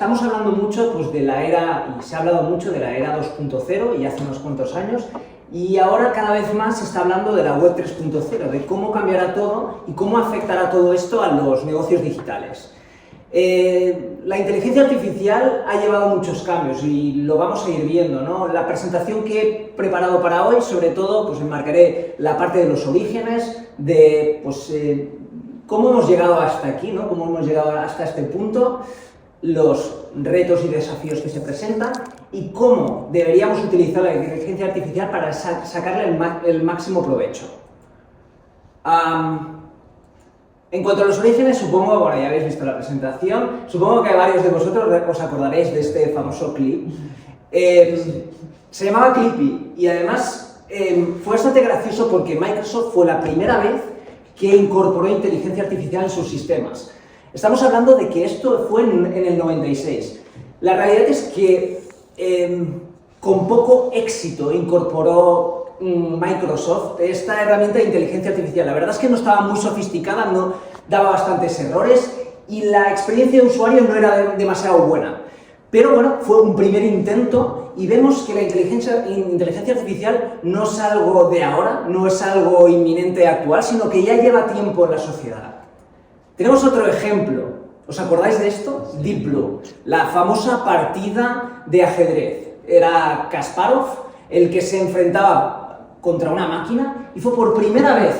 estamos hablando mucho pues, de la era, y se ha hablado mucho de la era 2.0 y hace unos cuantos años, y ahora cada vez más se está hablando de la web 3.0, de cómo cambiará todo y cómo afectará todo esto a los negocios digitales. La inteligencia artificial ha llevado muchos cambios y lo vamos a ir viendo, ¿no? La presentación que he preparado para hoy, sobre todo, pues enmarcaré la parte de los orígenes, de pues, cómo hemos llegado hasta aquí, ¿no? Cómo hemos llegado hasta este punto, los retos y desafíos que se presentan y cómo deberíamos utilizar la inteligencia artificial para sacarle el máximo provecho. En cuanto a los orígenes, supongo, bueno, ya habéis visto la presentación, supongo que varios de vosotros os acordaréis de este famoso clip. Se llamaba Clippy y además fue bastante gracioso porque Microsoft fue la primera vez que incorporó inteligencia artificial en sus sistemas. Estamos hablando de que esto fue en el 96. La realidad es que con poco éxito incorporó Microsoft esta herramienta de inteligencia artificial. La verdad es que no estaba muy sofisticada, no daba bastantes errores y la experiencia de usuario no era demasiado buena. Pero bueno, fue un primer intento y vemos que la inteligencia artificial no es algo de ahora, no es algo inminente actual, sino que ya lleva tiempo en la sociedad. Tenemos otro ejemplo. ¿Os acordáis de esto? Deep Blue, la famosa partida de ajedrez. Era Kasparov el que se enfrentaba contra una máquina y fue por primera vez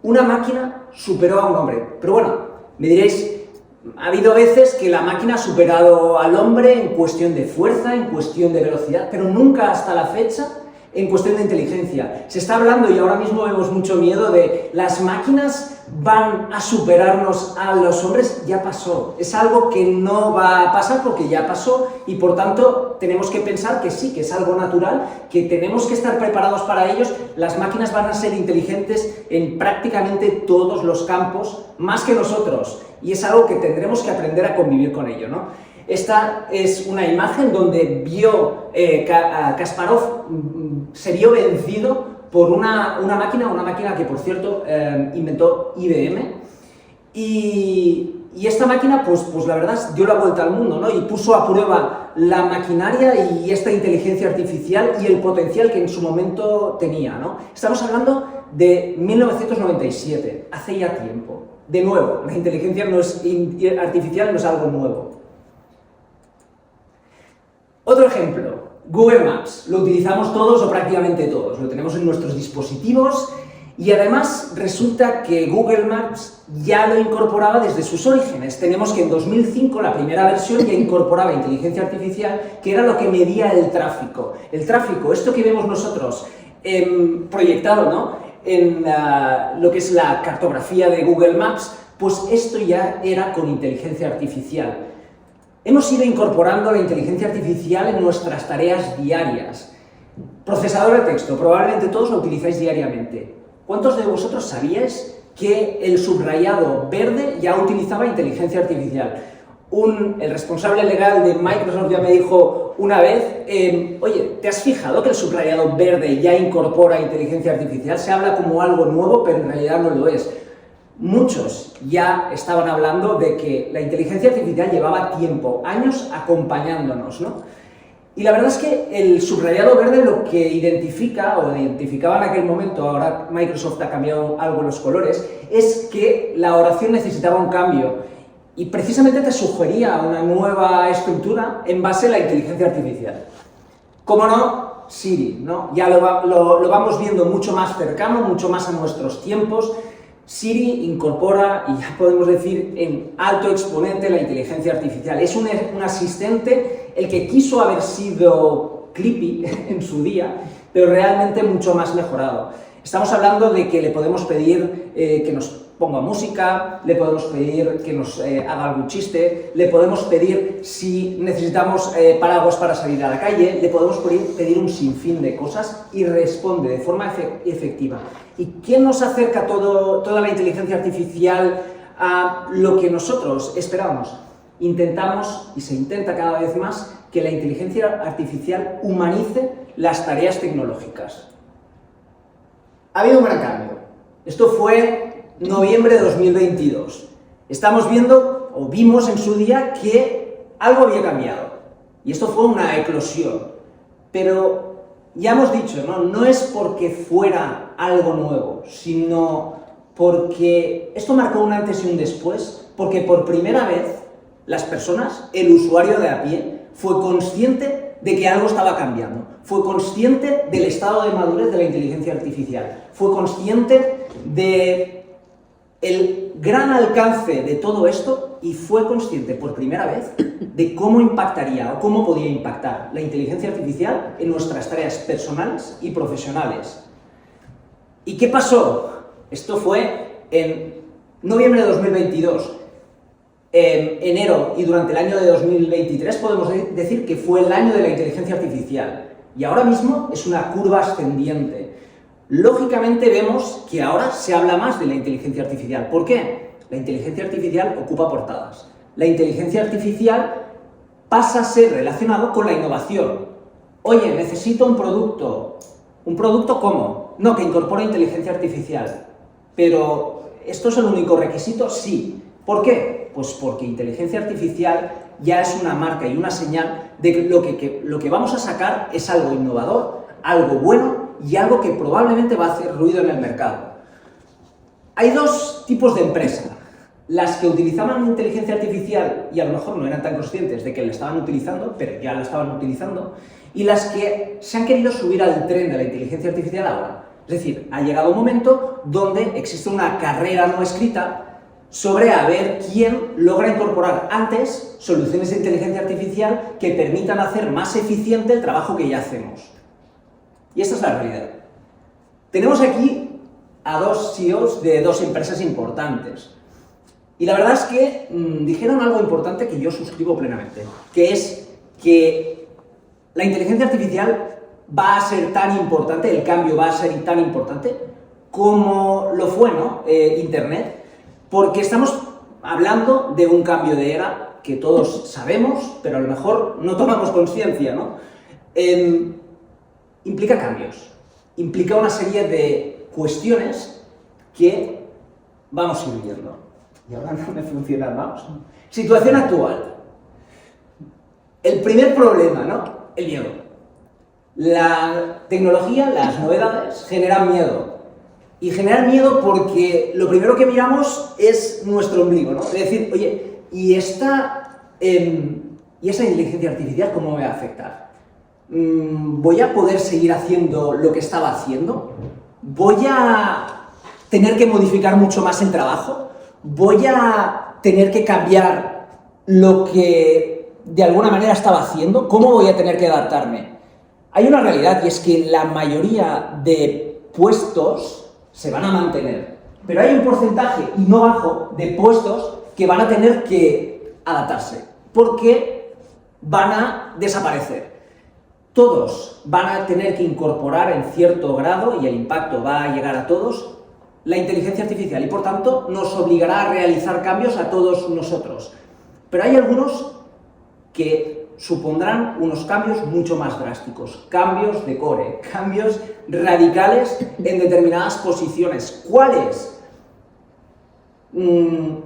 una máquina superó a un hombre. Pero bueno, me diréis, ha habido veces que la máquina ha superado al hombre en cuestión de fuerza, en cuestión de velocidad, pero nunca hasta la fecha en cuestión de inteligencia. Se está hablando, y ahora mismo vemos mucho miedo, de las máquinas van a superarnos a los hombres. Ya pasó. Es algo que no va a pasar porque ya pasó y por tanto tenemos que pensar que sí, que es algo natural, que tenemos que estar preparados para ellos. Las máquinas van a ser inteligentes en prácticamente todos los campos, más que nosotros, y es algo que tendremos que aprender a convivir con ello, ¿no? Esta es una imagen donde vio Kasparov se vio vencido por una máquina que, por cierto, inventó IBM. Y esta máquina, pues la verdad, dio la vuelta al mundo, ¿no? Y puso a prueba la maquinaria y esta inteligencia artificial y el potencial que en su momento tenía, ¿no? Estamos hablando de 1997, hace ya tiempo. De nuevo, la inteligencia artificial no es algo nuevo. Otro ejemplo, Google Maps. Lo utilizamos todos o prácticamente todos, lo tenemos en nuestros dispositivos y además resulta que Google Maps ya lo incorporaba desde sus orígenes. Tenemos que en 2005 la primera versión ya incorporaba inteligencia artificial, que era lo que medía el tráfico. El tráfico, esto que vemos nosotros proyectado, ¿no?, en lo que es la cartografía de Google Maps, pues esto ya era con inteligencia artificial. Hemos ido incorporando la inteligencia artificial en nuestras tareas diarias. Procesador de texto, probablemente todos lo utilizáis diariamente. ¿Cuántos de vosotros sabíais que el subrayado verde ya utilizaba inteligencia artificial? El responsable legal de Microsoft ya me dijo una vez, oye, ¿te has fijado que el subrayado verde ya incorpora inteligencia artificial? Se habla como algo nuevo, pero en realidad no lo es. Muchos ya estaban hablando de que la inteligencia artificial llevaba tiempo, años acompañándonos, ¿no? Y la verdad es que el subrayado verde lo que identificaba en aquel momento, ahora Microsoft ha cambiado algo los colores, es que la oración necesitaba un cambio y precisamente te sugería una nueva estructura en base a la inteligencia artificial. ¿Cómo no? Siri, ¿no? Ya lo vamos viendo mucho más cercano, mucho más a nuestros tiempos. Siri incorpora, y ya podemos decir en alto exponente, la inteligencia artificial. Es un asistente, el que quiso haber sido Clippy en su día, pero realmente mucho más mejorado. Estamos hablando de que le podemos pedir que nos ponga música, le podemos pedir que nos haga algún chiste, le podemos pedir si necesitamos paraguas para salir a la calle, le podemos pedir un sinfín de cosas y responde de forma efectiva. ¿Y quién nos acerca toda la inteligencia artificial a lo que nosotros esperábamos? Intentamos, y se intenta cada vez más, que la inteligencia artificial humanice las tareas tecnológicas. Ha habido un gran cambio. Esto fue noviembre de 2022. Estamos viendo, o vimos en su día, que algo había cambiado. Y esto fue una eclosión. Pero ya hemos dicho, no es porque fuera algo nuevo, sino porque esto marcó un antes y un después, porque por primera vez las personas, el usuario de a pie, fue consciente de que algo estaba cambiando, fue consciente del estado de madurez de la inteligencia artificial, fue consciente de el gran alcance de todo esto y fue consciente por primera vez de cómo impactaría o cómo podía impactar la inteligencia artificial en nuestras tareas personales y profesionales. ¿Y qué pasó? Esto fue en noviembre de 2022. En enero y durante el año de 2023 podemos decir que fue el año de la inteligencia artificial. Y ahora mismo es una curva ascendiente. Lógicamente vemos que ahora se habla más de la inteligencia artificial. ¿Por qué? La inteligencia artificial ocupa portadas. La inteligencia artificial pasa a ser relacionado con la innovación. Oye, necesito un producto. ¿Un producto cómo? No, que incorpora inteligencia artificial. Pero, ¿esto es el único requisito? Sí. ¿Por qué? Pues porque inteligencia artificial ya es una marca y una señal de que lo que vamos a sacar es algo innovador, algo bueno y algo que probablemente va a hacer ruido en el mercado. Hay dos tipos de empresas. Las que utilizaban inteligencia artificial y a lo mejor no eran tan conscientes de que la estaban utilizando, pero ya la estaban utilizando, y las que se han querido subir al tren de la inteligencia artificial ahora. Es decir, ha llegado un momento donde existe una carrera no escrita sobre a ver quién logra incorporar antes soluciones de inteligencia artificial que permitan hacer más eficiente el trabajo que ya hacemos. Y esta es la realidad. Tenemos aquí a dos CEOs de dos empresas importantes. Y la verdad es que dijeron algo importante que yo suscribo plenamente, que es que la inteligencia artificial va a ser tan importante, el cambio va a ser tan importante como lo fue, Internet, porque estamos hablando de un cambio de era que todos sabemos, pero a lo mejor no tomamos conciencia, implica cambios, implica una serie de cuestiones que vamos a ir viendo. Y ahora no me funciona más. Situación actual. El primer problema, el miedo. La tecnología, las novedades, generan miedo. Y generan miedo porque lo primero que miramos es nuestro ombligo, Es decir, oye, ¿y esa inteligencia artificial cómo me va a afectar? ¿Voy a poder seguir haciendo lo que estaba haciendo? ¿Voy a tener que modificar mucho más el trabajo? ¿Voy a tener que cambiar lo que de alguna manera estaba haciendo? ¿Cómo voy a tener que adaptarme? Hay una realidad y es que la mayoría de puestos se van a mantener, pero hay un porcentaje y no bajo de puestos que van a tener que adaptarse porque van a desaparecer. Todos van a tener que incorporar en cierto grado, y el impacto va a llegar a todos, la inteligencia artificial y por tanto nos obligará a realizar cambios a todos nosotros. Pero hay algunos que supondrán unos cambios mucho más drásticos, cambios de core, cambios radicales en determinadas posiciones. ¿Cuáles?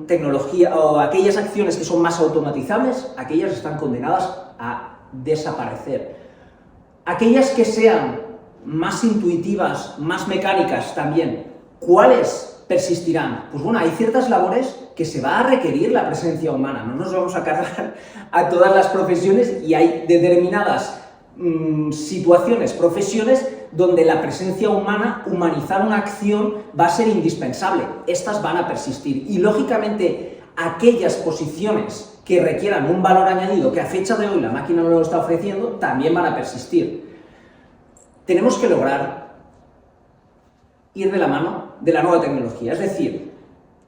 Tecnología o aquellas acciones que son más automatizables, aquellas están condenadas a desaparecer. Aquellas que sean más intuitivas, más mecánicas también, ¿cuáles persistirán? Pues bueno, hay ciertas labores que se va a requerir la presencia humana, no nos vamos a cargar a todas las profesiones y hay determinadas situaciones, profesiones donde la presencia humana, humanizar una acción va a ser indispensable, estas van a persistir y lógicamente aquellas posiciones que requieran un valor añadido que a fecha de hoy la máquina no lo está ofreciendo, también van a persistir. Tenemos que lograr ir de la mano de la nueva tecnología, es decir,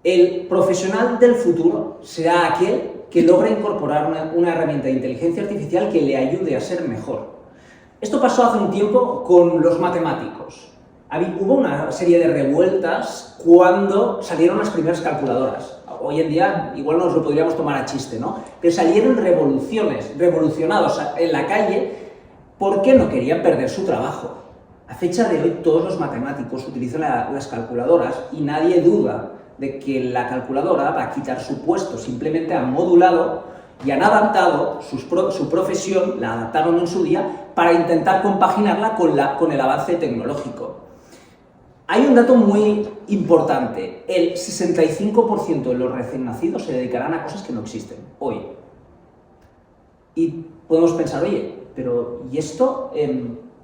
el profesional del futuro será aquel que logre incorporar una herramienta de inteligencia artificial que le ayude a ser mejor. Esto pasó hace un tiempo con los matemáticos. Hubo una serie de revueltas cuando salieron las primeras calculadoras. Hoy en día igual nos lo podríamos tomar a chiste, Pero salieron revolucionados en la calle porque no querían perder su trabajo. A fecha de hoy todos los matemáticos utilizan las calculadoras y nadie duda de que la calculadora va a quitar su puesto, simplemente han modulado y han adaptado su profesión, la adaptaron en su día para intentar compaginarla con el avance tecnológico. Hay un dato muy importante, el 65% de los recién nacidos se dedicarán a cosas que no existen hoy. Y podemos pensar, oye, pero ¿y esto?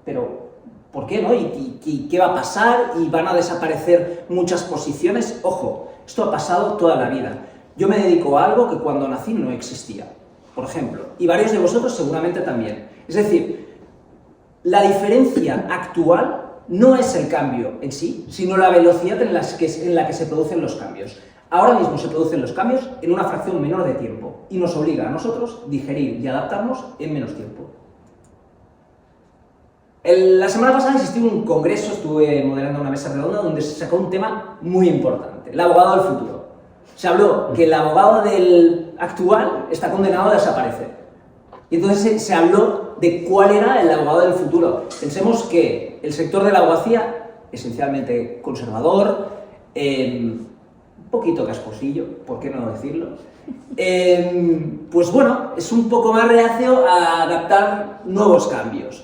Pero ¿por qué no? ¿Y qué va a pasar? ¿Y van a desaparecer muchas posiciones? Ojo, esto ha pasado toda la vida. Yo me dedico a algo que cuando nací no existía, por ejemplo, y varios de vosotros seguramente también. Es decir, la diferencia actual no es el cambio en sí, sino la velocidad en la que se producen los cambios. Ahora mismo se producen los cambios en una fracción menor de tiempo y nos obliga a nosotros digerir y adaptarnos en menos tiempo. La semana pasada asistió a un congreso, estuve moderando una mesa redonda donde se sacó un tema muy importante, el abogado del futuro. Se habló que el abogado del actual está condenado a desaparecer. Y entonces se habló de cuál era el abogado del futuro. Pensemos que el sector de la abogacía, esencialmente conservador, un poquito casposillo, ¿por qué no decirlo? Pues bueno, es un poco más reacio a adaptar nuevos cambios.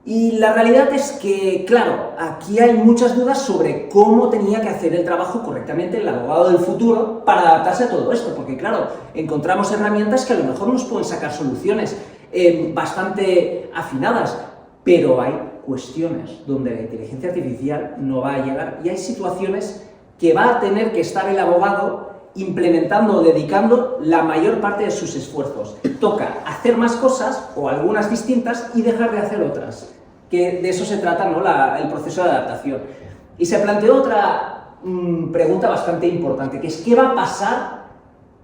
Y la realidad es que, claro, aquí hay muchas dudas sobre cómo tenía que hacer el trabajo correctamente el abogado del futuro para adaptarse a todo esto, porque claro, encontramos herramientas que a lo mejor nos pueden sacar soluciones bastante afinadas, pero hay cuestiones donde la inteligencia artificial no va a llegar y hay situaciones que va a tener que estar el abogado implementando o dedicando la mayor parte de sus esfuerzos. Toca hacer más cosas, o algunas distintas, y dejar de hacer otras. Que de eso se trata, ¿no? El proceso de adaptación. Y se planteó otra pregunta bastante importante, que es ¿qué va a pasar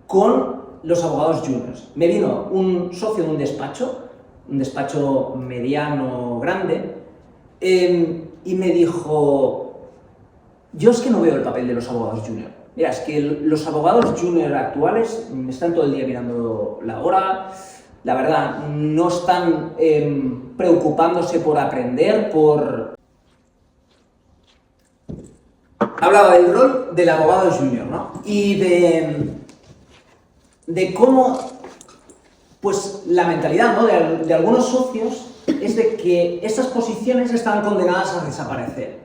con los abogados juniors? Me vino un socio de un despacho mediano, grande, y me dijo, yo es que no veo el papel de los abogados juniors. Mira, es que los abogados junior actuales están todo el día mirando la hora, la verdad, no están preocupándose por aprender, Hablaba del rol del abogado junior, ¿no? Y de cómo, pues, la mentalidad, ¿no? de algunos socios es de que estas posiciones están condenadas a desaparecer.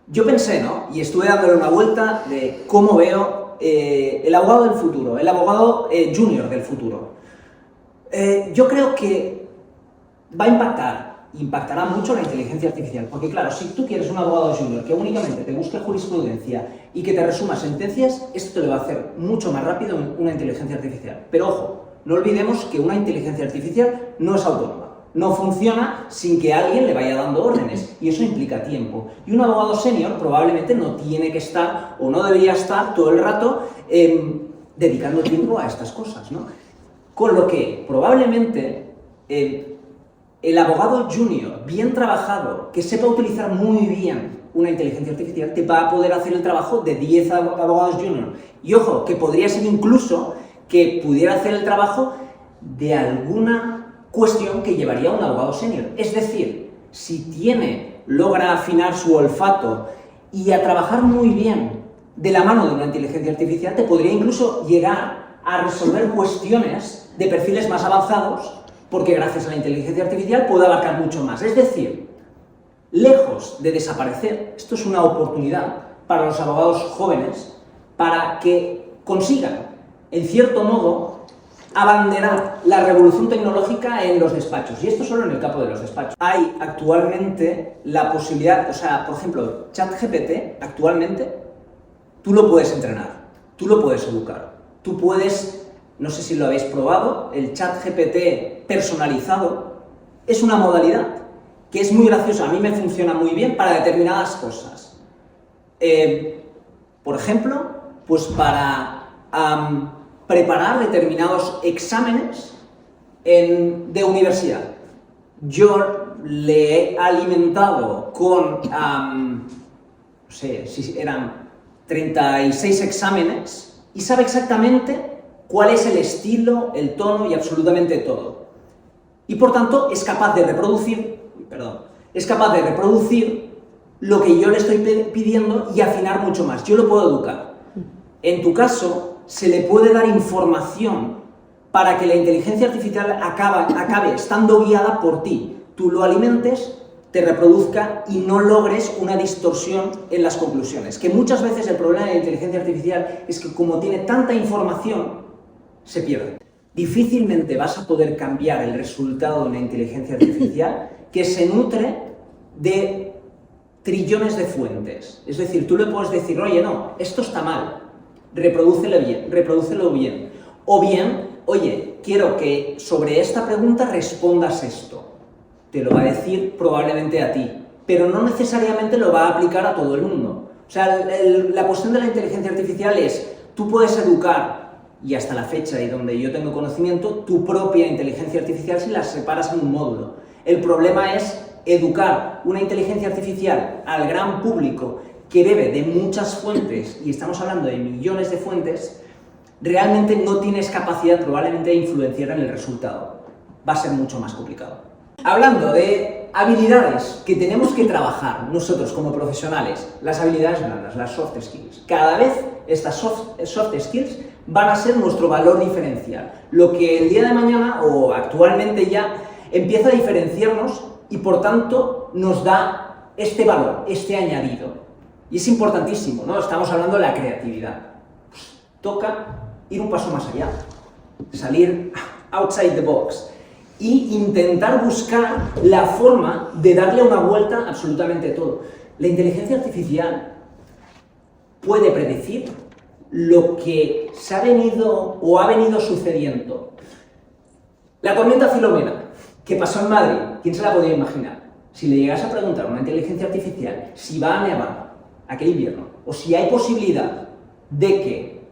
Yo pensé, ¿no? Y estuve dándole una vuelta de cómo veo el abogado del futuro, el abogado junior del futuro. Yo creo que va a impactará mucho la inteligencia artificial, porque claro, si tú quieres un abogado junior que únicamente te busque jurisprudencia y que te resuma sentencias, esto te lo va a hacer mucho más rápido una inteligencia artificial. Pero ojo, no olvidemos que una inteligencia artificial no es autónoma. No funciona sin que alguien le vaya dando órdenes, y eso implica tiempo. Y un abogado senior probablemente no tiene que estar, o no debería estar todo el rato dedicando tiempo a estas cosas, ¿no? Con lo que probablemente el abogado junior, bien trabajado, que sepa utilizar muy bien una inteligencia artificial, te va a poder hacer el trabajo de 10 abogados junior. Y ojo, que podría ser incluso que pudiera hacer el trabajo de alguna cuestión que llevaría a un abogado senior. Es decir, si logra afinar su olfato y a trabajar muy bien de la mano de una inteligencia artificial, te podría incluso llegar a resolver cuestiones de perfiles más avanzados, porque gracias a la inteligencia artificial puede abarcar mucho más. Es decir, lejos de desaparecer, esto es una oportunidad para los abogados jóvenes para que consigan, en cierto modo, abanderar la revolución tecnológica en los despachos, y esto solo en el campo de los despachos. Hay actualmente la posibilidad, o sea, por ejemplo, ChatGPT, actualmente, tú lo puedes entrenar, tú lo puedes educar, tú puedes, no sé si lo habéis probado, el ChatGPT personalizado es una modalidad que es muy graciosa, a mí me funciona muy bien para determinadas cosas. Por ejemplo, pues para preparar determinados exámenes de universidad. Yo le he alimentado con, no sé, si eran 36 exámenes y sabe exactamente cuál es el estilo, el tono y absolutamente todo. Y por tanto es capaz de reproducir lo que yo le estoy pidiendo y afinar mucho más. Yo lo puedo educar. En tu caso, se le puede dar información para que la inteligencia artificial acabe estando guiada por ti. Tú lo alimentes, te reproduzca y no logres una distorsión en las conclusiones. Que muchas veces el problema de la inteligencia artificial es que como tiene tanta información, se pierde. Difícilmente vas a poder cambiar el resultado de una inteligencia artificial que se nutre de trillones de fuentes. Es decir, tú le puedes decir, oye, no, esto está mal, reprodúcelo bien. O bien, oye, quiero que sobre esta pregunta respondas esto. Te lo va a decir probablemente a ti, pero no necesariamente lo va a aplicar a todo el mundo. O sea, la cuestión de la inteligencia artificial es, tú puedes educar, y hasta la fecha y donde yo tengo conocimiento, tu propia inteligencia artificial si la separas en un módulo. El problema es educar una inteligencia artificial al gran público que bebe de muchas fuentes, y estamos hablando de millones de fuentes, realmente no tienes capacidad probablemente de influenciar en el resultado. Va a ser mucho más complicado. Hablando de habilidades que tenemos que trabajar nosotros como profesionales, las habilidades blandas, las soft skills. Cada vez estas soft skills van a ser nuestro valor diferencial. Lo que el día de mañana, o actualmente ya, empieza a diferenciarnos y por tanto nos da este valor, este añadido. Y es importantísimo, ¿no? Estamos hablando de la creatividad. Pues toca ir un paso más allá, salir outside the box y intentar buscar la forma de darle una vuelta a absolutamente todo. La inteligencia artificial puede predecir lo que se ha venido o ha venido sucediendo. La tormenta Filomena, que pasó en Madrid, ¿quién se la podía imaginar? Si le llegas a preguntar a una inteligencia artificial si va a nevar aquel invierno, o si hay posibilidad de que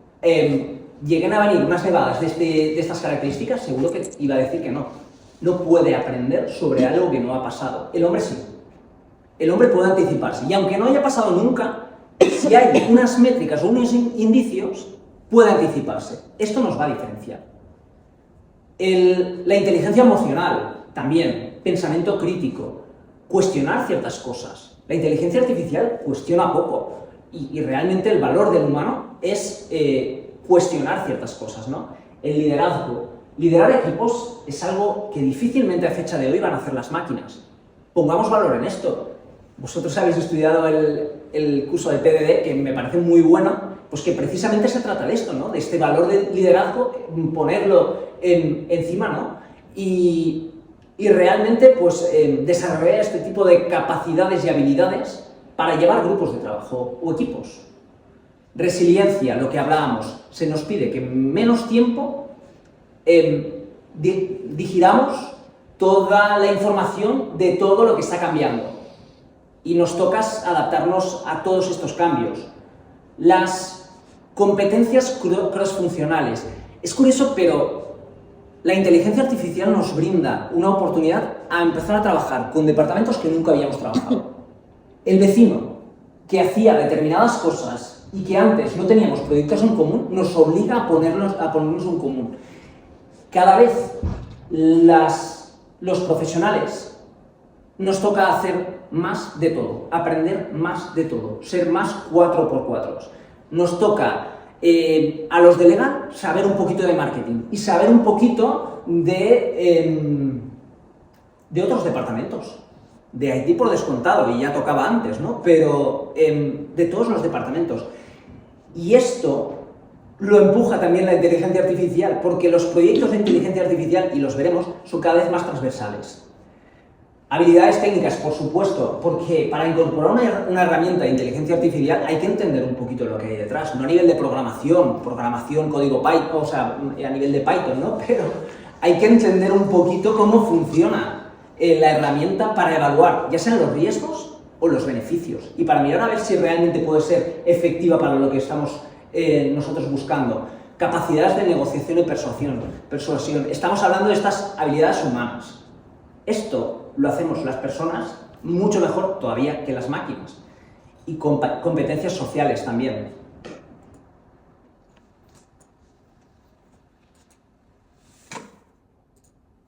lleguen a venir unas nevadas de estas características, seguro que iba a decir que no. No puede aprender sobre algo que no ha pasado. El hombre sí. El hombre puede anticiparse. Y aunque no haya pasado nunca, si hay unas métricas o unos indicios, puede anticiparse. Esto nos va a diferenciar. La inteligencia emocional, también, pensamiento crítico, cuestionar ciertas cosas. La inteligencia artificial cuestiona poco y realmente el valor del humano es cuestionar ciertas cosas, ¿no? El liderazgo. Liderar equipos es algo que difícilmente a fecha de hoy van a hacer las máquinas. Pongamos valor en esto. Vosotros habéis estudiado el curso de PDD, que me parece muy bueno, pues que precisamente se trata de esto, ¿no? De este valor de liderazgo, ponerlo encima, ¿no? Y realmente, pues, desarrollar este tipo de capacidades y habilidades para llevar grupos de trabajo o equipos. Resiliencia, lo que hablábamos, se nos pide que en menos tiempo digiramos toda la información de todo lo que está cambiando. Y nos toca adaptarnos a todos estos cambios. Las competencias cross-funcionales. Es curioso, pero la inteligencia artificial nos brinda una oportunidad a empezar a trabajar con departamentos que nunca habíamos trabajado. El vecino que hacía determinadas cosas y que antes no teníamos proyectos en común, nos obliga a ponernos en común. Cada vez los profesionales nos toca hacer más de todo, aprender más de todo, ser más 4x4. Nos toca a los de legal saber un poquito de marketing y saber un poquito de otros departamentos. De IT por descontado, y ya tocaba antes, ¿no? Pero de todos los departamentos. Y esto lo empuja también la inteligencia artificial, porque los proyectos de inteligencia artificial, y los veremos, son cada vez más transversales. Habilidades técnicas, por supuesto, porque para incorporar una herramienta de inteligencia artificial hay que entender un poquito lo que hay detrás, no a nivel de programación, código Python, o sea, a nivel de Python, ¿no? Pero hay que entender un poquito cómo funciona la herramienta para evaluar, ya sean los riesgos o los beneficios, y para mirar a ver si realmente puede ser efectiva para lo que estamos nosotros buscando. Capacidades de negociación y persuasión. Estamos hablando de estas habilidades humanas. Esto lo hacemos las personas mucho mejor todavía que las máquinas. Y competencias sociales también.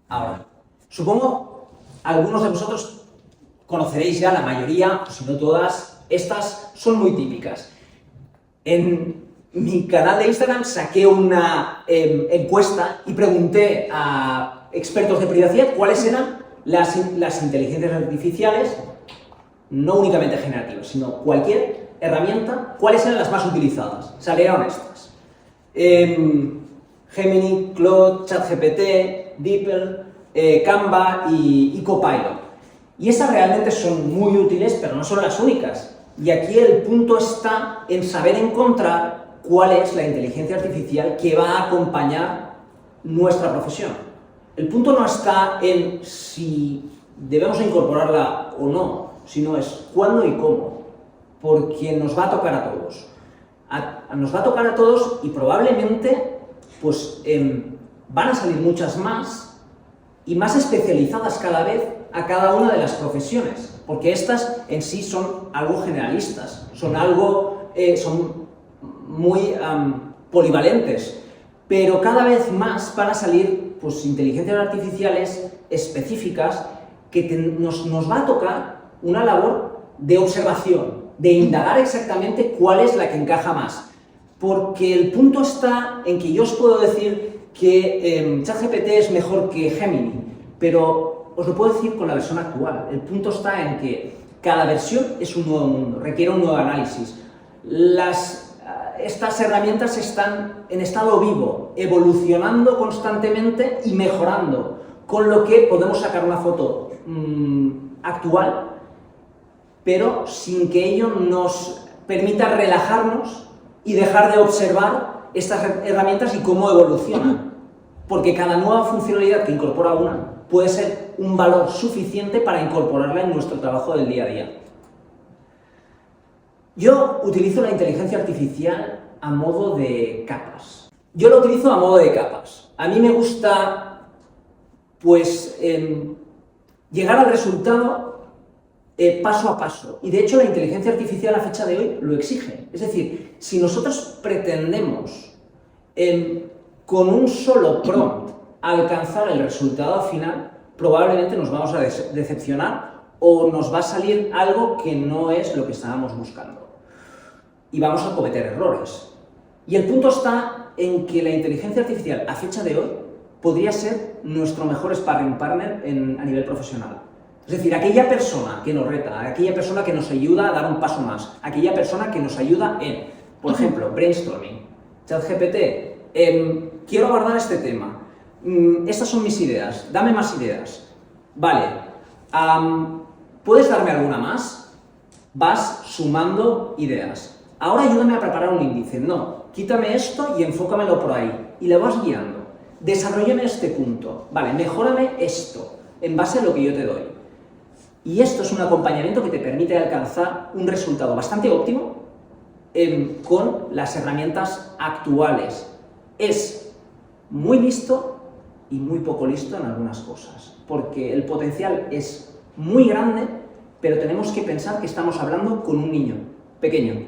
Ahora, supongo algunos de vosotros conoceréis ya la mayoría, si no todas, estas son muy típicas. En mi canal de Instagram saqué una encuesta y pregunté a expertos de privacidad cuáles eran las inteligencias artificiales, no únicamente generativas, sino cualquier herramienta, cuáles eran las más utilizadas. Salieron estas. Gemini, Claude, ChatGPT, DeepL, Canva y Copilot. Y esas realmente son muy útiles, pero no son las únicas. Y aquí el punto está en saber encontrar cuál es la inteligencia artificial que va a acompañar nuestra profesión. El punto no está en si debemos incorporarla o no, sino es cuándo y cómo, porque nos va a tocar a todos. Nos va a tocar a todos y probablemente pues, van a salir muchas más y más especializadas cada vez a cada una de las profesiones, porque estas en sí son algo generalistas, son muy polivalentes, pero cada vez más van a salir pues, inteligencias artificiales específicas que nos va a tocar una labor de observación, de indagar exactamente cuál es la que encaja más, porque el punto está en que yo os puedo decir que ChatGPT es mejor que Gemini, pero os lo puedo decir con la versión actual. El punto está en que cada versión es un nuevo mundo, requiere un nuevo análisis. Estas herramientas están en estado vivo, evolucionando constantemente y mejorando, con lo que podemos sacar una foto actual, pero sin que ello nos permita relajarnos y dejar de observar estas herramientas y cómo evolucionan, porque cada nueva funcionalidad que incorpora una puede ser un valor suficiente para incorporarla en nuestro trabajo del día a día. Yo utilizo la inteligencia artificial a modo de capas. Yo lo utilizo a modo de capas. A mí me gusta, pues, llegar al resultado paso a paso. Y de hecho la inteligencia artificial a fecha de hoy lo exige. Es decir, si nosotros pretendemos con un solo prompt alcanzar el resultado final, probablemente nos vamos a decepcionar o nos va a salir algo que no es lo que estábamos buscando. Y vamos a cometer errores. Y el punto está en que la inteligencia artificial a fecha de hoy podría ser nuestro mejor sparring partner a nivel profesional. Es decir, aquella persona que nos reta, aquella persona que nos ayuda a dar un paso más, aquella persona que nos ayuda en, por ejemplo, brainstorming, ChatGPT, quiero abordar este tema, estas son mis ideas, dame más ideas. Vale, ¿puedes darme alguna más? Vas sumando ideas. Ahora ayúdame a preparar un índice. No, quítame esto y enfócamelo por ahí. Y le vas guiando. Desarróllame este punto. Vale, mejórame esto en base a lo que yo te doy. Y esto es un acompañamiento que te permite alcanzar un resultado bastante óptimo con las herramientas actuales. Es muy listo y muy poco listo en algunas cosas, porque el potencial es muy grande, pero tenemos que pensar que estamos hablando con un niño pequeño,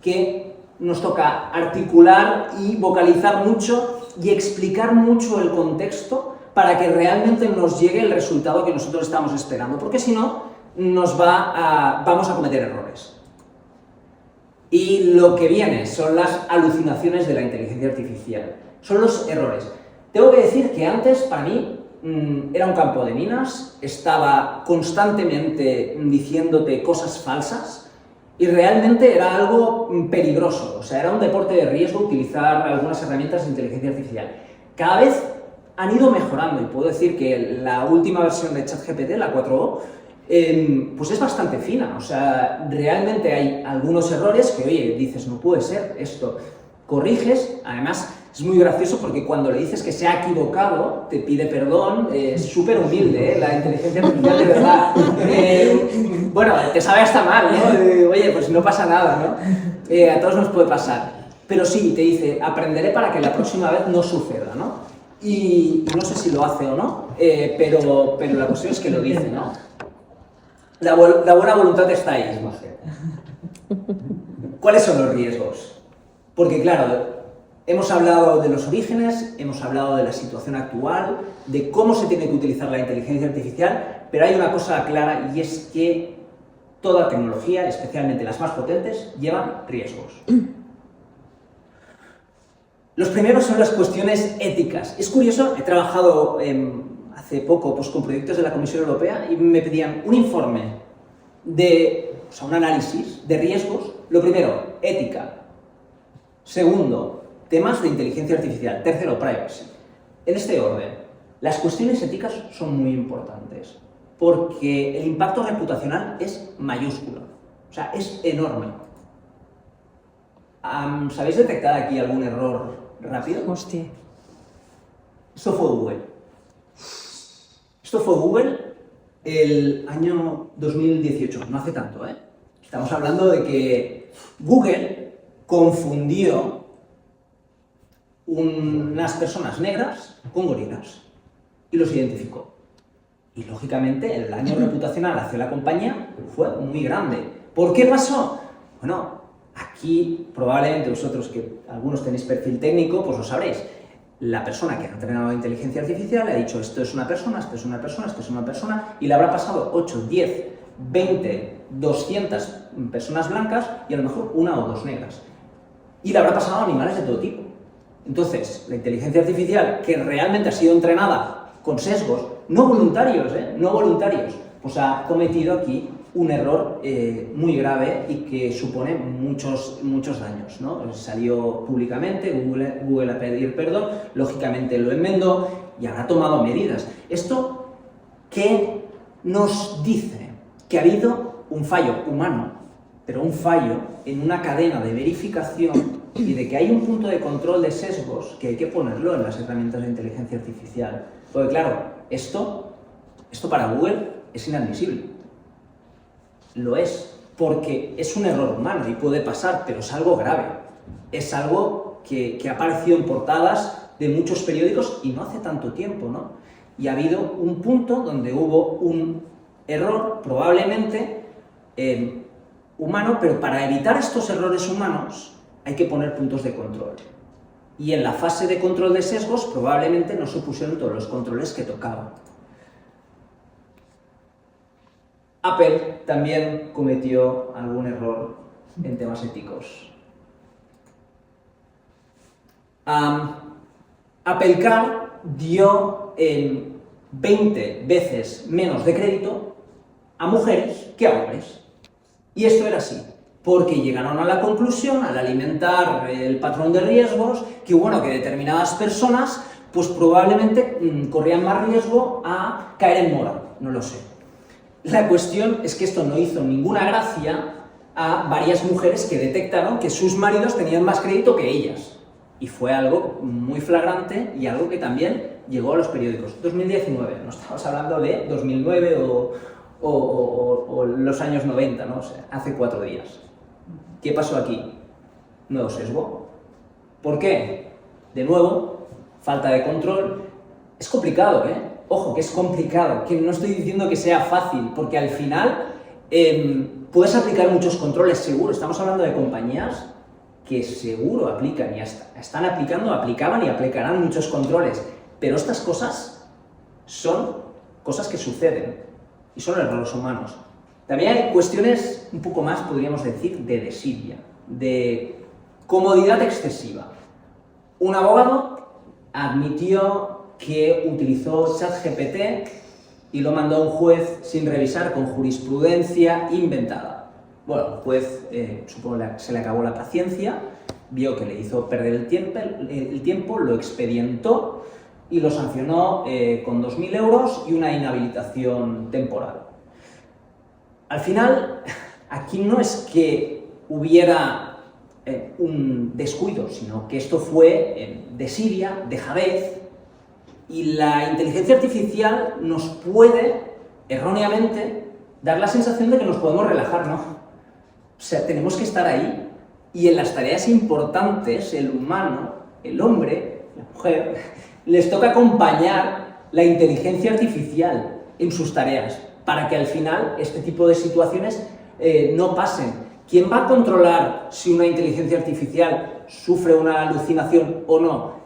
que nos toca articular y vocalizar mucho y explicar mucho el contexto para que realmente nos llegue el resultado que nosotros estamos esperando, porque si no, vamos a cometer errores. Y lo que viene son las alucinaciones de la inteligencia artificial, son los errores. Tengo que decir que antes, para mí, era un campo de minas, estaba constantemente diciéndote cosas falsas y realmente era algo peligroso, o sea, era un deporte de riesgo utilizar algunas herramientas de inteligencia artificial. Cada vez han ido mejorando y puedo decir que la última versión de ChatGPT, la 4o, pues es bastante fina, o sea, realmente hay algunos errores que, oye, dices, no puede ser esto, corriges, además es muy gracioso porque cuando le dices que se ha equivocado, te pide perdón, es súper humilde, la inteligencia artificial de verdad. Bueno, te sabe hasta mal, ¿no? Oye, pues no pasa nada, ¿no? A todos nos puede pasar. Pero sí, te dice, aprenderé para que la próxima vez no suceda, ¿no? Y no sé si lo hace o no, pero la cuestión es que lo dice, ¿no? La buena voluntad está ahí. ¿Cuáles son los riesgos? Porque claro, hemos hablado de los orígenes, hemos hablado de la situación actual, de cómo se tiene que utilizar la inteligencia artificial, pero hay una cosa clara y es que toda tecnología, especialmente las más potentes, llevan riesgos. Los primeros son las cuestiones éticas. Es curioso, he trabajado hace poco pues, con proyectos de la Comisión Europea y me pedían un informe un análisis de riesgos. Lo primero, ética. Segundo, temas de inteligencia artificial. Tercero, privacy. En este orden, las cuestiones éticas son muy importantes porque el impacto reputacional es mayúsculo, o sea, es enorme. ¿Sabéis detectar aquí algún error rápido? Hostia. Esto fue Google. Esto fue Google el año 2018, no hace tanto, ¿eh? Estamos hablando de que Google confundió unas personas negras con gorilas y los identificó. Y lógicamente el daño reputacional hacia la compañía fue muy grande. ¿Por qué pasó? Bueno, aquí probablemente vosotros que algunos tenéis perfil técnico, pues lo sabréis. La persona que ha entrenado inteligencia artificial le ha dicho esto es una persona, esto es una persona, esto es una persona, y le habrá pasado 8, 10, 20, 200 personas blancas y a lo mejor una o dos negras. Y le habrá pasado a animales de todo tipo. Entonces, la inteligencia artificial, que realmente ha sido entrenada con sesgos, no voluntarios, no voluntarios, pues ha cometido aquí un error muy grave y que supone muchos daños, ¿no? Salió públicamente, Google a pedir perdón, lógicamente lo enmendó y habrá tomado medidas. ¿Esto qué nos dice? Que ha habido un fallo humano, pero un fallo en una cadena de verificación y de que hay un punto de control de sesgos que hay que ponerlo en las herramientas de inteligencia artificial. Porque claro, esto para Google es inadmisible. Lo es, porque es un error humano y puede pasar, pero es algo grave. Es algo que ha aparecido en portadas de muchos periódicos y no hace tanto tiempo, ¿no? Y ha habido un punto donde hubo un error, probablemente humano, pero para evitar estos errores humanos hay que poner puntos de control. Y en la fase de control de sesgos probablemente no se pusieron todos los controles que tocaban. Apple también cometió algún error en temas éticos. Apple Car dio 20 veces menos de crédito a mujeres que a hombres. Y esto era así, porque llegaron a la conclusión, al alimentar el patrón de riesgos, que bueno, que determinadas personas pues probablemente corrían más riesgo a caer en mora, no lo sé. La cuestión es que esto no hizo ninguna gracia a varias mujeres que detectaron que sus maridos tenían más crédito que ellas. Y fue algo muy flagrante y algo que también llegó a los periódicos. 2019, no estamos hablando de 2009 o los años 90, ¿no? O sea, hace 4 días. ¿Qué pasó aquí? Nuevo sesgo. ¿Por qué? De nuevo, falta de control. Es complicado, ¿eh? Ojo, que es complicado, que no estoy diciendo que sea fácil, porque al final puedes aplicar muchos controles, seguro. Estamos hablando de compañías que seguro aplican y están aplicando, aplicaban y aplicarán muchos controles, pero estas cosas son cosas que suceden y son errores humanos. También hay cuestiones un poco más, podríamos decir, de desidia, de comodidad excesiva. Un abogado admitió que utilizó ChatGPT y lo mandó a un juez sin revisar, con jurisprudencia inventada. Bueno, el juez, supongo que se le acabó la paciencia, vio que le hizo perder el tiempo, lo expedientó y lo sancionó con 2.000 euros y una inhabilitación temporal. Al final, aquí no es que hubiera un descuido, sino que esto fue desidia, dejadez, y la inteligencia artificial nos puede, erróneamente, dar la sensación de que nos podemos relajar, ¿no? O sea, tenemos que estar ahí, y en las tareas importantes, el humano, el hombre, la mujer, les toca acompañar la inteligencia artificial en sus tareas, para que al final este tipo de situaciones no pasen. ¿Quién va a controlar si una inteligencia artificial sufre una alucinación o no?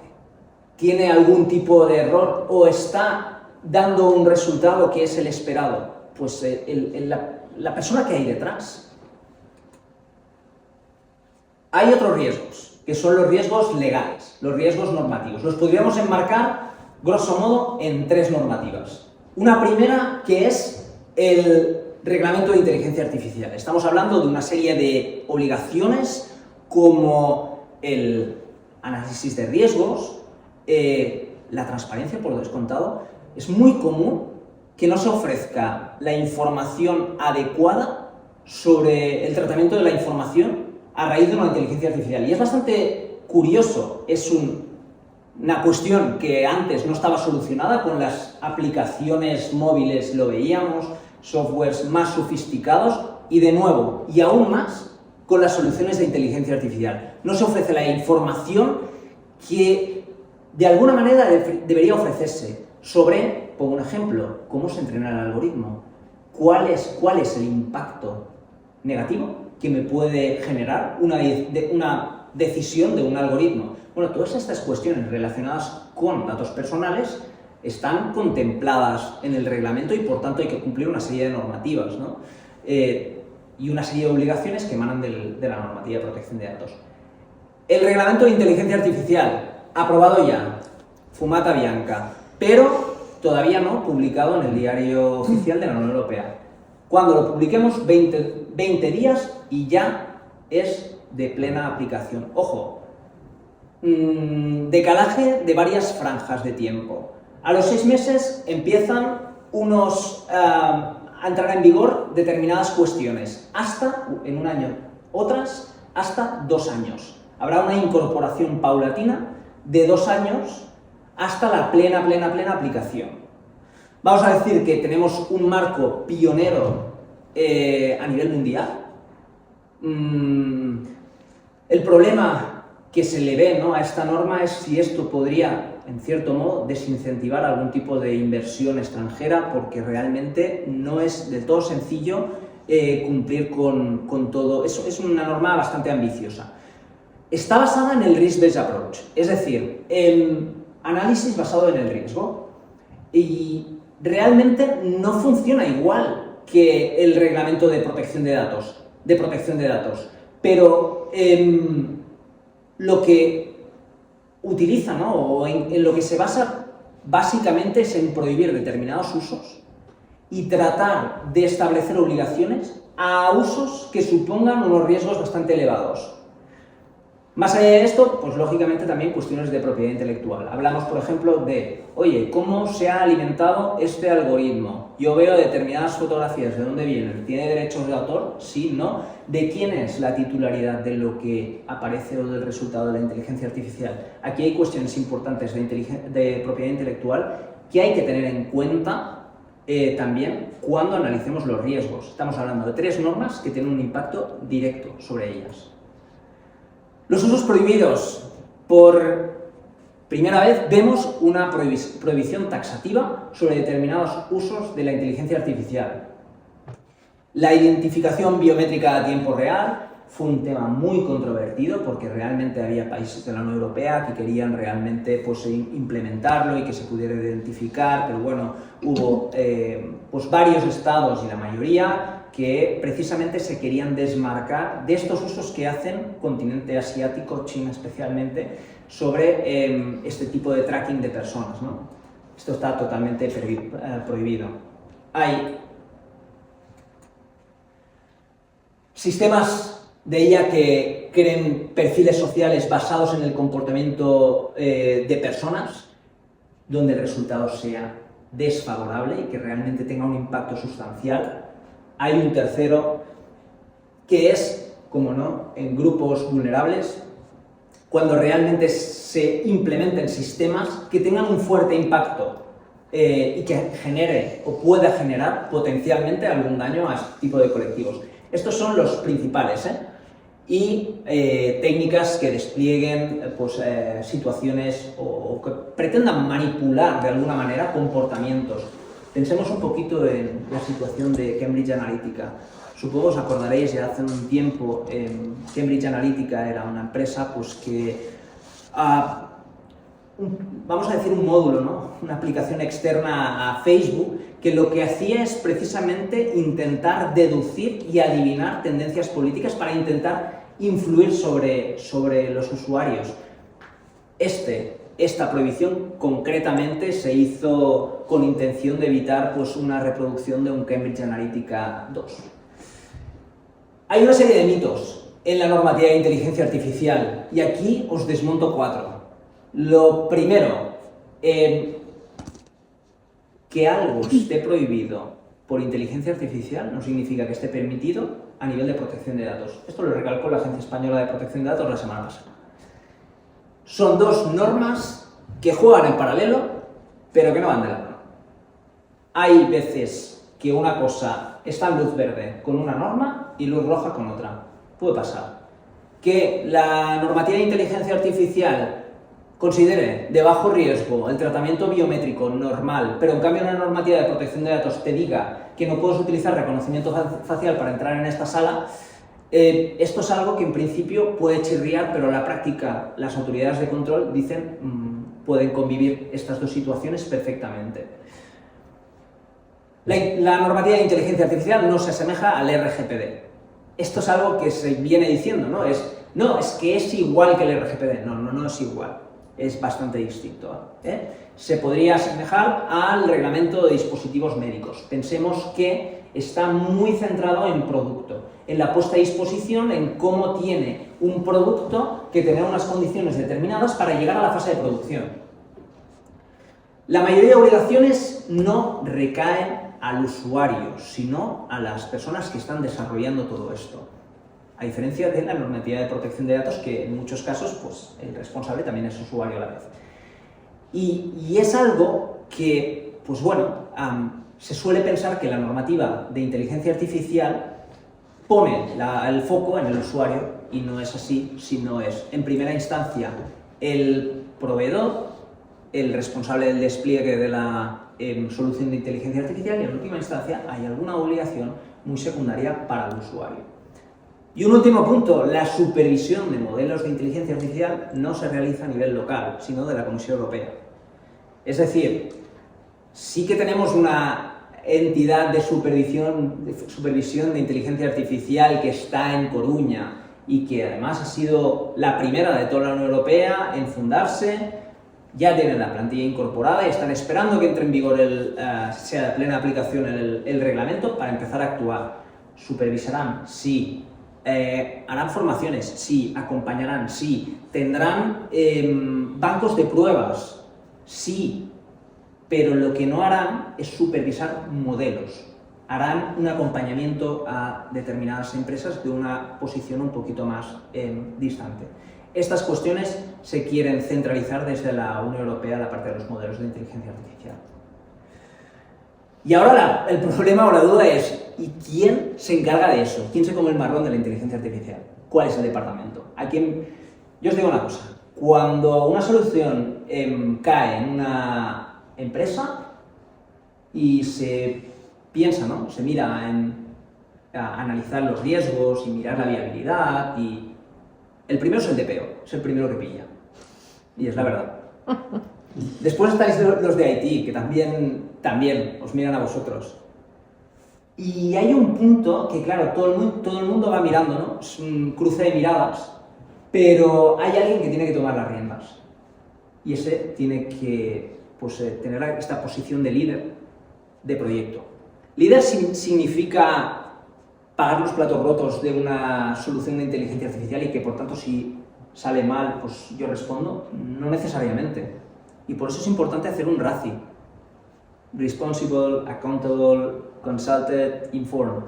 ¿Tiene algún tipo de error o está dando un resultado que es el esperado? Pues la persona que hay detrás. Hay otros riesgos. que son los riesgos legales, los riesgos normativos. Los podríamos enmarcar, grosso modo, en 3 normativas. Una primera, que es el Reglamento de Inteligencia Artificial. Estamos hablando de una serie de obligaciones como el análisis de riesgos, la transparencia, por descontado. Es muy común que no se ofrezca la información adecuada sobre el tratamiento de la información a raíz de una inteligencia artificial. Y es bastante curioso, es una cuestión que antes no estaba solucionada con las aplicaciones móviles, lo veíamos, softwares más sofisticados y de nuevo, y aún más, con las soluciones de inteligencia artificial. No se ofrece la información que de alguna manera debería ofrecerse sobre, pongo un ejemplo, cómo se entrena el algoritmo, cuál es el impacto negativo que me puede generar una decisión de un algoritmo. Bueno, todas estas cuestiones relacionadas con datos personales están contempladas en el reglamento y por tanto hay que cumplir una serie de normativas, ¿no? Y una serie de obligaciones que emanan de la normativa de protección de datos. El reglamento de inteligencia artificial, aprobado ya, fumata bianca, pero todavía no publicado en el diario oficial de la Unión Europea. Cuando lo publiquemos, 20 días y ya es de plena aplicación. Ojo, decalaje de varias franjas de tiempo. A los 6 meses empiezan a entrar en vigor determinadas cuestiones, hasta en un año, otras hasta 2 años. Habrá una incorporación paulatina de 2 años hasta la plena aplicación. Vamos a decir que tenemos un marco pionero a nivel mundial. El problema que se le ve, ¿no?, a esta norma es si esto podría, en cierto modo, desincentivar algún tipo de inversión extranjera, porque realmente no es del todo sencillo cumplir con todo. Es una norma bastante ambiciosa. Está basada en el Risk-Based Approach, es decir, el análisis basado en el riesgo, y realmente no funciona igual que el reglamento de protección de datos, pero lo que utiliza, ¿no?, o en lo que se basa básicamente es en prohibir determinados usos y tratar de establecer obligaciones a usos que supongan unos riesgos bastante elevados. Más allá de esto, pues lógicamente también cuestiones de propiedad intelectual. Hablamos, por ejemplo, de, oye, ¿cómo se ha alimentado este algoritmo? Yo veo determinadas fotografías, ¿de dónde vienen? ¿Tiene derechos de autor? Sí, ¿no? ¿De quién es la titularidad de lo que aparece o del resultado de la inteligencia artificial? Aquí hay cuestiones importantes de propiedad intelectual que hay que tener en cuenta también cuando analicemos los riesgos. Estamos hablando de 3 normas que tienen un impacto directo sobre ellas. Los usos prohibidos. Por primera vez vemos una prohibición taxativa sobre determinados usos de la inteligencia artificial. La identificación biométrica a tiempo real fue un tema muy controvertido porque realmente había países de la Unión Europea que querían realmente pues, implementarlo y que se pudiera identificar, pero bueno, hubo pues varios estados y la mayoría que precisamente se querían desmarcar de estos usos que hacen continente asiático, China especialmente, sobre este tipo de tracking de personas, ¿no? Esto está totalmente prohibido. Hay sistemas de IA que creen perfiles sociales basados en el comportamiento de personas, donde el resultado sea desfavorable y que realmente tenga un impacto sustancial. Hay un tercero que es, como no, en grupos vulnerables, cuando realmente se implementen sistemas que tengan un fuerte impacto y que genere o pueda generar potencialmente algún daño a este tipo de colectivos. Estos son los principales, y técnicas que desplieguen pues, situaciones o que pretendan manipular de alguna manera comportamientos. Pensemos un poquito en la situación de Cambridge Analytica. Supongo os acordaréis, ya hace un tiempo, Cambridge Analytica era una empresa pues, que, vamos a decir un módulo, ¿no?, una aplicación externa a Facebook, que lo que hacía es precisamente intentar deducir y adivinar tendencias políticas para intentar influir sobre los usuarios. Esta prohibición concretamente se hizo con intención de evitar pues, una reproducción de un Cambridge Analytica 2. Hay una serie de mitos en la normativa de inteligencia artificial y aquí os desmonto 4. Lo primero, que algo esté prohibido por inteligencia artificial no significa que esté permitido a nivel de protección de datos. Esto lo recalcó la Agencia Española de Protección de Datos la semana pasada. Son dos normas que juegan en paralelo, pero que no van de la mano. Hay veces que una cosa está en luz verde con una norma y luz roja con otra. Puede pasar. Que la normativa de inteligencia artificial considere de bajo riesgo el tratamiento biométrico normal, pero en cambio una normativa de protección de datos te diga que no puedes utilizar reconocimiento facial para entrar en esta sala, esto es algo que en principio puede chirriar, pero en la práctica las autoridades de control dicen pueden convivir estas dos situaciones perfectamente. La normativa de inteligencia artificial no se asemeja al RGPD. Esto es algo que se viene diciendo, ¿no? Es que es igual que el RGPD. No es igual. Es bastante distinto. Se podría asemejar al reglamento de dispositivos médicos. Pensemos que está muy centrado en producto, en la puesta a disposición, en cómo tiene un producto que tener unas condiciones determinadas para llegar a la fase de producción. La mayoría de obligaciones no recaen al usuario, sino a las personas que están desarrollando todo esto. A diferencia de la normativa de protección de datos, que en muchos casos pues, el responsable también es usuario a la vez. Y es algo que, pues bueno, se suele pensar que la normativa de inteligencia artificial pone el foco en el usuario y no es así, sino es, en primera instancia, el proveedor, el responsable del despliegue de la solución de inteligencia artificial y en última instancia hay alguna obligación muy secundaria para el usuario. Y un último punto, la supervisión de modelos de inteligencia artificial no se realiza a nivel local, sino de la Comisión Europea. Es decir, sí que tenemos una entidad de supervisión de inteligencia artificial que está en Coruña y que además ha sido la primera de toda la Unión Europea en fundarse, ya tienen la plantilla incorporada y están esperando que entre en vigor, sea de plena aplicación el reglamento para empezar a actuar. ¿Supervisarán? Sí. ¿Harán formaciones? Sí. ¿Acompañarán? Sí. ¿Tendrán bancos de pruebas? Sí. Pero lo que no harán es supervisar modelos. Harán un acompañamiento a determinadas empresas de una posición un poquito más distante. Estas cuestiones se quieren centralizar desde la Unión Europea, la parte de los modelos de inteligencia artificial. Y ahora el problema o la duda es, ¿y quién se encarga de eso? ¿Quién se come el marrón de la inteligencia artificial? ¿Cuál es el departamento? Yo os digo una cosa, cuando una solución cae en una empresa y se piensa, ¿no? Se mira a analizar los riesgos y mirar la viabilidad y el primero es el DPO, es el primero que pilla. Y es la verdad. Después estáis los de IT, que también os miran a vosotros. Y hay un punto que, claro, todo el mundo va mirando, ¿no? Es un cruce de miradas, pero hay alguien que tiene que tomar las riendas. Y ese tiene que tener esta posición de líder de proyecto. Líder significa pagar los platos rotos de una solución de inteligencia artificial y que, por tanto, si sale mal, pues yo respondo. No necesariamente. Y por eso es importante hacer un RACI. Responsible, Accountable, Consulted, Informed.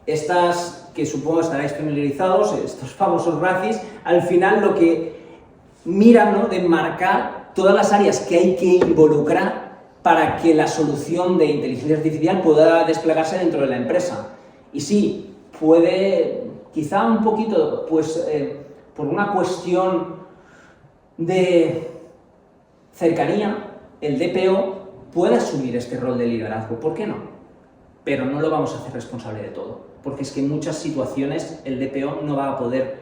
Estas, que supongo estaréis familiarizados, estos famosos RACIs, al final lo que miran, ¿no?, de marcar todas las áreas que hay que involucrar para que la solución de inteligencia artificial pueda desplegarse dentro de la empresa. Y sí, puede, quizá un poquito, por una cuestión de cercanía, el DPO puede asumir este rol de liderazgo, ¿por qué no? Pero no lo vamos a hacer responsable de todo, porque es que en muchas situaciones el DPO no va a poder,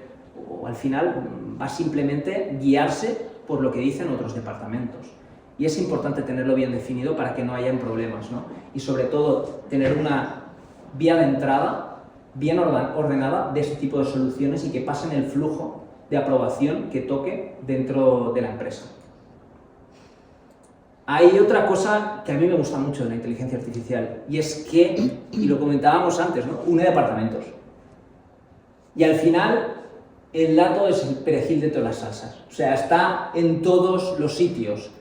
o al final va simplemente guiarse por lo que dicen otros departamentos. Y es importante tenerlo bien definido para que no hayan problemas, ¿no? Y sobre todo tener una vía de entrada bien ordenada de este tipo de soluciones y que pasen el flujo de aprobación que toque dentro de la empresa. Hay otra cosa que a mí me gusta mucho de la inteligencia artificial y es que, y lo comentábamos antes, ¿no?, une departamentos. Y al final el dato es el perejil de todas las salsas, o sea, está en todos los sitios.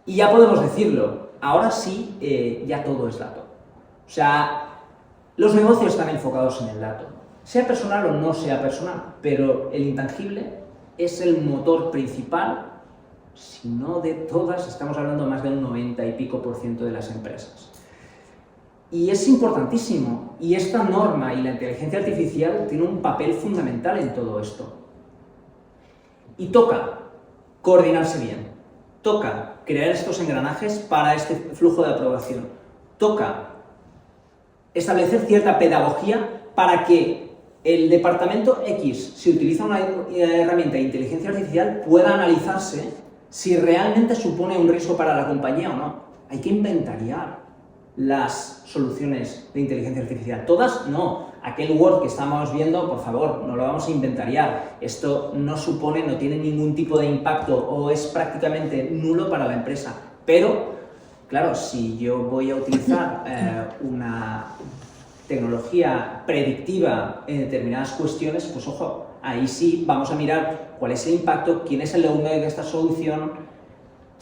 Y ya podemos decirlo, ahora sí, ya todo es dato. O sea, los negocios están enfocados en el dato, sea personal o no sea personal, pero el intangible es el motor principal, si no de todas, estamos hablando más del 90 y pico % de las empresas. Y es importantísimo, y esta norma y la inteligencia artificial tiene un papel fundamental en todo esto. Y toca coordinarse bien, toca crear estos engranajes para este flujo de aprobación, toca establecer cierta pedagogía para que el departamento X, si utiliza una herramienta de inteligencia artificial, pueda analizarse si realmente supone un riesgo para la compañía o no. Hay que inventariar las soluciones de inteligencia artificial. Todas no. Aquel Word que estamos viendo, por favor, no lo vamos a inventariar. Esto no supone, no tiene ningún tipo de impacto o es prácticamente nulo para la empresa. Pero, claro, si yo voy a utilizar una tecnología predictiva en determinadas cuestiones, pues ojo, ahí sí vamos a mirar cuál es el impacto, quién es el owner de esta solución,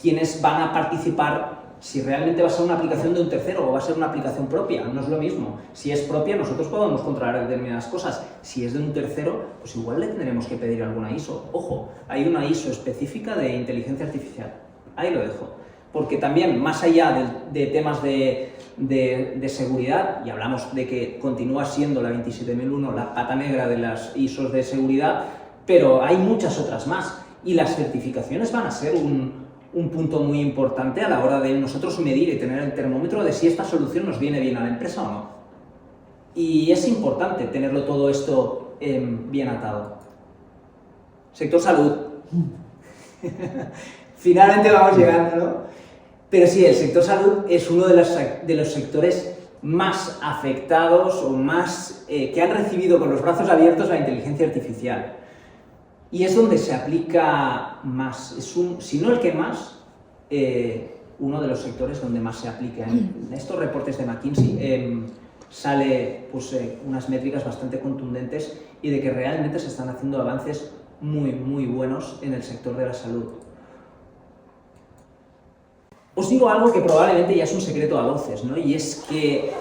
quiénes van a participar, si realmente va a ser una aplicación de un tercero o va a ser una aplicación propia, no es lo mismo. Si es propia, nosotros podemos controlar determinadas cosas. Si es de un tercero, pues igual le tendremos que pedir alguna ISO. Ojo, hay una ISO específica de inteligencia artificial. Ahí lo dejo. Porque también, más allá de temas de seguridad, y hablamos de que continúa siendo la 27001 la pata negra de las ISOs de seguridad, pero hay muchas otras más. Y las certificaciones van a ser un punto muy importante a la hora de nosotros medir y tener el termómetro de si esta solución nos viene bien a la empresa o no. Y es importante tenerlo todo esto bien atado. Sector salud. Finalmente vamos llegando, ¿no? Pero sí, el sector salud es uno de los sectores más afectados o más que han recibido con los brazos abiertos la inteligencia artificial. Y es donde se aplica más, si no el que más, uno de los sectores donde más se aplica. En estos reportes de McKinsey sale pues, unas métricas bastante contundentes y de que realmente se están haciendo avances muy, muy buenos en el sector de la salud. Os digo algo que probablemente ya es un secreto a voces, ¿no? Y es que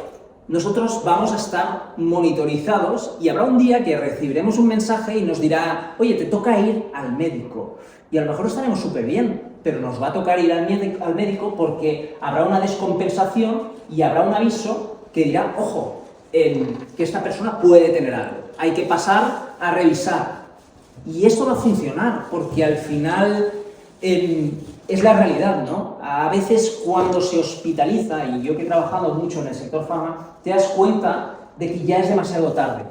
nosotros vamos a estar monitorizados y habrá un día que recibiremos un mensaje y nos dirá, oye, te toca ir al médico. Y a lo mejor estaremos súper bien, pero nos va a tocar ir al médico porque habrá una descompensación y habrá un aviso que dirá, ojo, que esta persona puede tener algo. Hay que pasar a revisar. Y esto va a funcionar porque al final es la realidad, ¿no? A veces cuando se hospitaliza, y yo que he trabajado mucho en el sector farma, te das cuenta de que ya es demasiado tarde.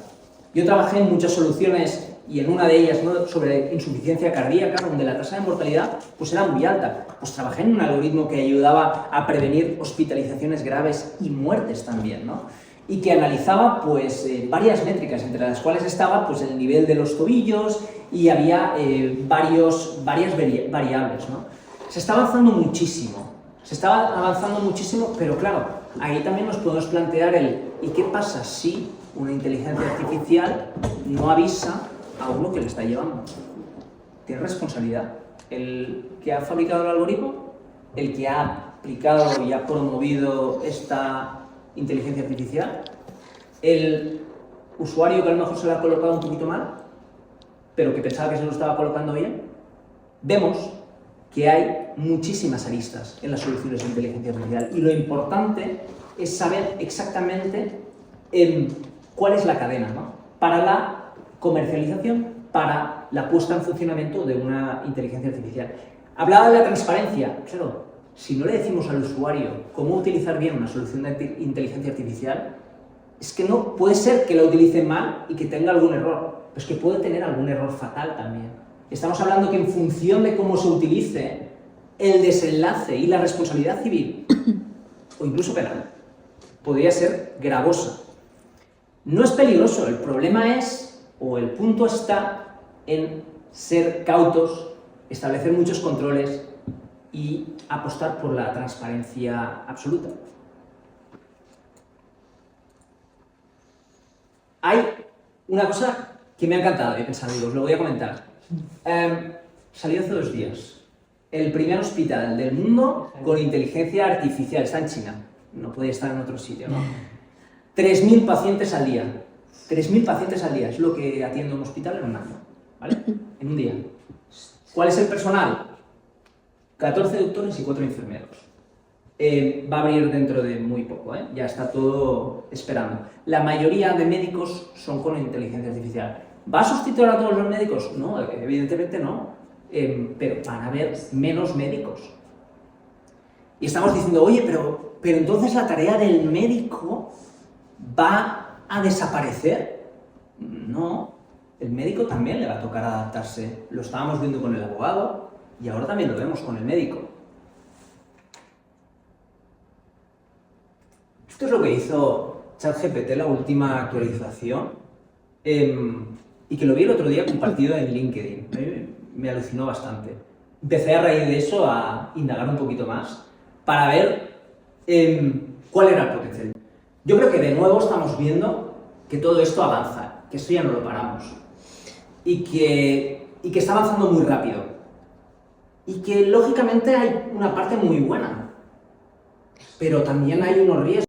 Yo trabajé en muchas soluciones y en una de ellas, ¿no?, sobre insuficiencia cardíaca, donde la tasa de mortalidad pues era muy alta. Pues trabajé en un algoritmo que ayudaba a prevenir hospitalizaciones graves y muertes también, ¿no? Y que analizaba pues varias métricas, entre las cuales estaba pues el nivel de los tobillos y había varias variables, ¿no? Se está avanzando muchísimo, pero claro, ahí también nos podemos plantear ¿y qué pasa si una inteligencia artificial no avisa a uno que le está llevando? Tiene responsabilidad. ¿El que ha fabricado el algoritmo? ¿El que ha aplicado y ha promovido esta inteligencia artificial? ¿El usuario que a lo mejor se lo ha colocado un poquito mal, pero que pensaba que se lo estaba colocando bien? Vemos que hay muchísimas aristas en las soluciones de inteligencia artificial y lo importante es saber exactamente cuál es la cadena, ¿no?, para la comercialización, para la puesta en funcionamiento de una inteligencia artificial. Hablaba de la transparencia. Claro, si no le decimos al usuario cómo utilizar bien una solución de inteligencia artificial, es que no puede ser que la utilice mal y que tenga algún error, pero es que puede tener algún error fatal también. Estamos hablando que en función de cómo se utilice, el desenlace y la responsabilidad civil, o incluso penal, podría ser gravosa. No es peligroso, el problema es, o el punto está en ser cautos, establecer muchos controles y apostar por la transparencia absoluta. Hay una cosa que me ha encantado, he pensado, digo, os lo voy a comentar. Salió hace 2 días. El primer hospital del mundo con inteligencia artificial, está en China, no puede estar en otro sitio, ¿no? 3.000 pacientes al día. 3.000 pacientes al día es lo que atiende un hospital en un año, ¿vale? En un día. ¿Cuál es el personal? 14 doctores y 4 enfermeros. Va a abrir dentro de muy poco, ¿eh? Ya está todo esperando. La mayoría de médicos son con inteligencia artificial. ¿Va a sustituir a todos los médicos? No, evidentemente no. Pero van a haber menos médicos. Y estamos diciendo, oye, pero entonces la tarea del médico va a desaparecer. No, el médico también le va a tocar adaptarse. Lo estábamos viendo con el abogado y ahora también lo vemos con el médico. Esto es lo que hizo ChatGPT, la última actualización, y que lo vi el otro día compartido en LinkedIn. Me alucinó bastante. Empecé a raíz de eso a indagar un poquito más para ver cuál era el potencial. Yo creo que de nuevo estamos viendo que todo esto avanza, que esto ya no lo paramos y que está avanzando muy rápido y que lógicamente hay una parte muy buena, pero también hay unos riesgos.